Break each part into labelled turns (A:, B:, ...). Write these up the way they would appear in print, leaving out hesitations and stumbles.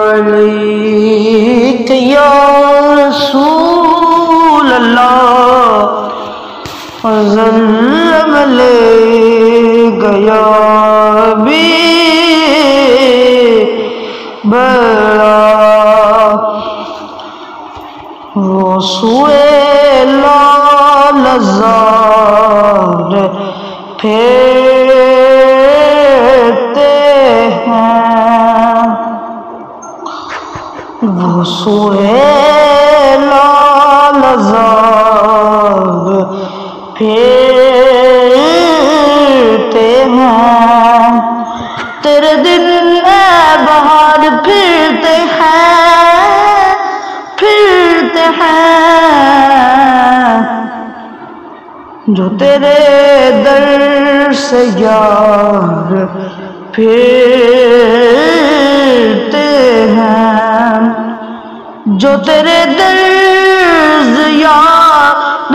A: علیک یا رسول اللہ وسلم علیک یا حبیب اللہ وہ سوئے لال زار پھیرتے ہیں وہ سوئے لال زار پھیرتے ہیں تیرے دن اے بہار پھرتے ہیں جو تیرے در سے یار پھرتے ہیں جو تیرے در سے یار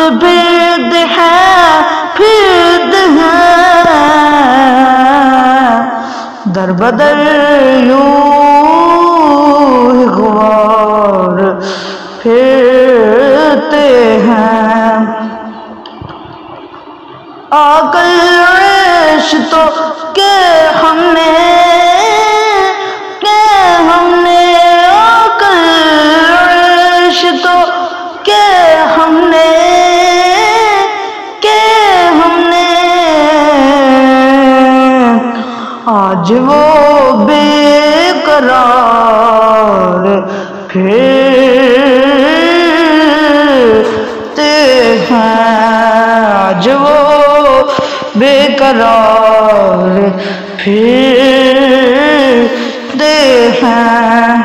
A: پھرتے ہیں در بدر یوں غبار پھرتے ہیں آقل عیش تو کہ ہم نے آقل عیش تو کہ ہم نے آج وہ بے قرار پھرتے ہیں آج وہ بے قرار پھرتے ہیں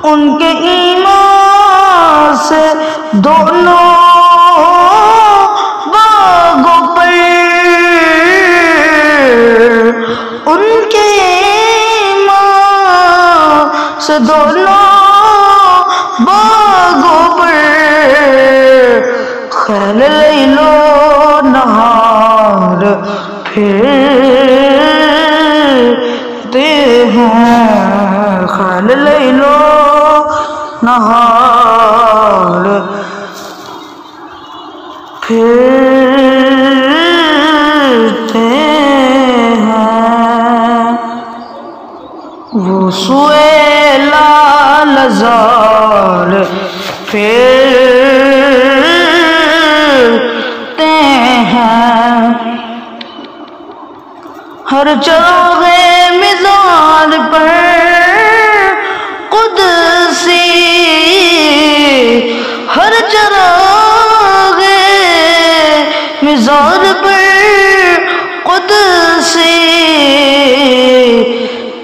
A: ان کے ایمان سے دونوں باغوں پر ان کے ایمان سے دونوں باغوں پر خیل لیل و نہار پھرتے ہیں خیل لیل و نہار پھرتے ہیں وہ سوئے لال زار پھرتے ہیں ہر چراغ مزار پر قدسی ہر چراغ مزار پر قدسی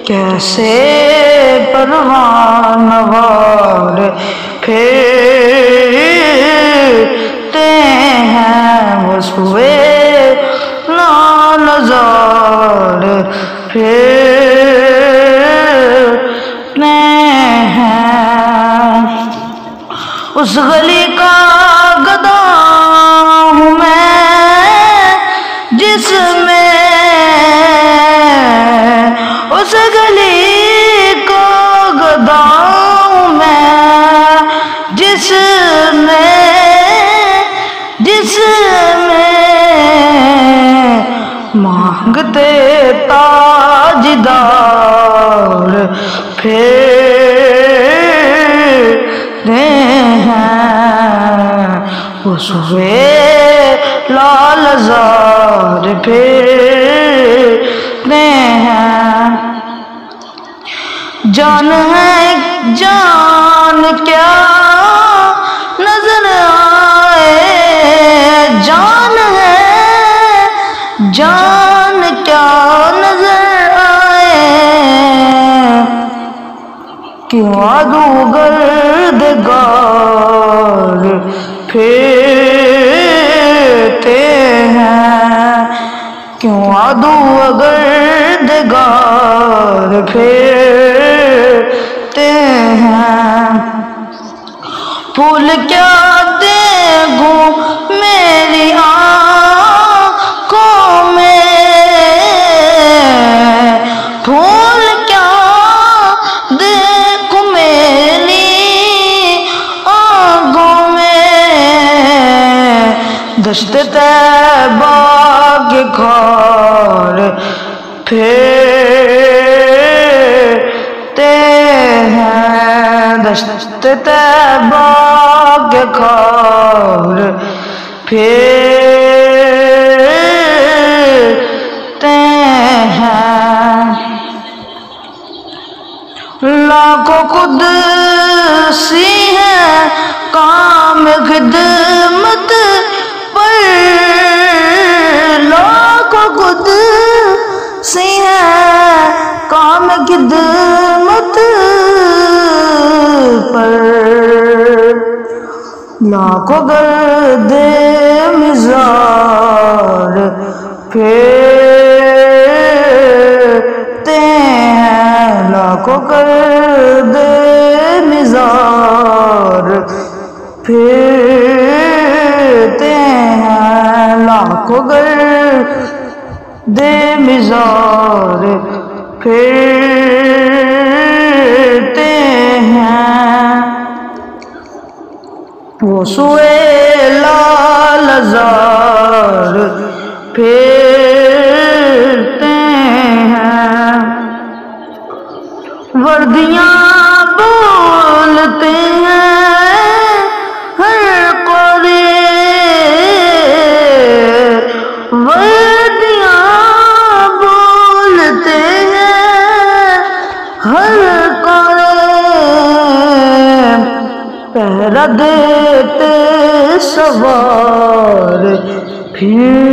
A: کیسے پروان وار پھرتے ہیں وہ سوئے لال زار پھرتے ہیں اس گلی کا گدا ہوں میں جس میں اس گلی کا گدا ہوں میں جس میں مانگتے تاجدار پھرتے ہیں وہ سوئے لال زار پھرتے ہیں جان ہے جان کیا نظر آئے جان ہے جان کیا نظر آئے کیوں عدو گردگار پھرتے ہیں کیوں عدو گردگار پھرتے ہیں پھول کیا دیکھوں میری آنکھوں میں پھول کیا دشت طیبہ کے خار پھیرتے ہیں، دشت طیبہ کے خار پھیرتے ہیں، لاکھوں قدسی ہیں کام خدمت پر، لاکھوں قدسی ہیں کام خدمت پر، لاکھوں گرد مزار پھیرتے ہیں، لاکھوں گرد مزار پھیرتے ہیں، لاکھوں گرد مزار پھیرتے ہیں، وہ سوئے لال زار پھیرتے ہیں، وردیاں بولتے ہیں ہر قرے، وردیاں بولتے ہیں ہر قرے، پہرا دیتے سوار پھرتے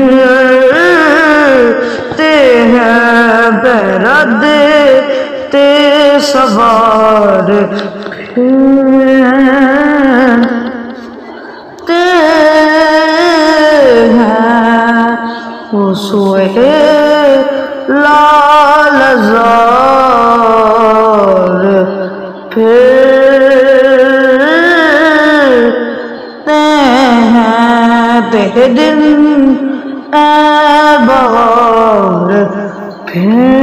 A: ہیں، پہرا دیتے سوار پھرتے ہیں، وہ سوئے لال زار پھرتے ہیں، تیرے دن اے بہار پھر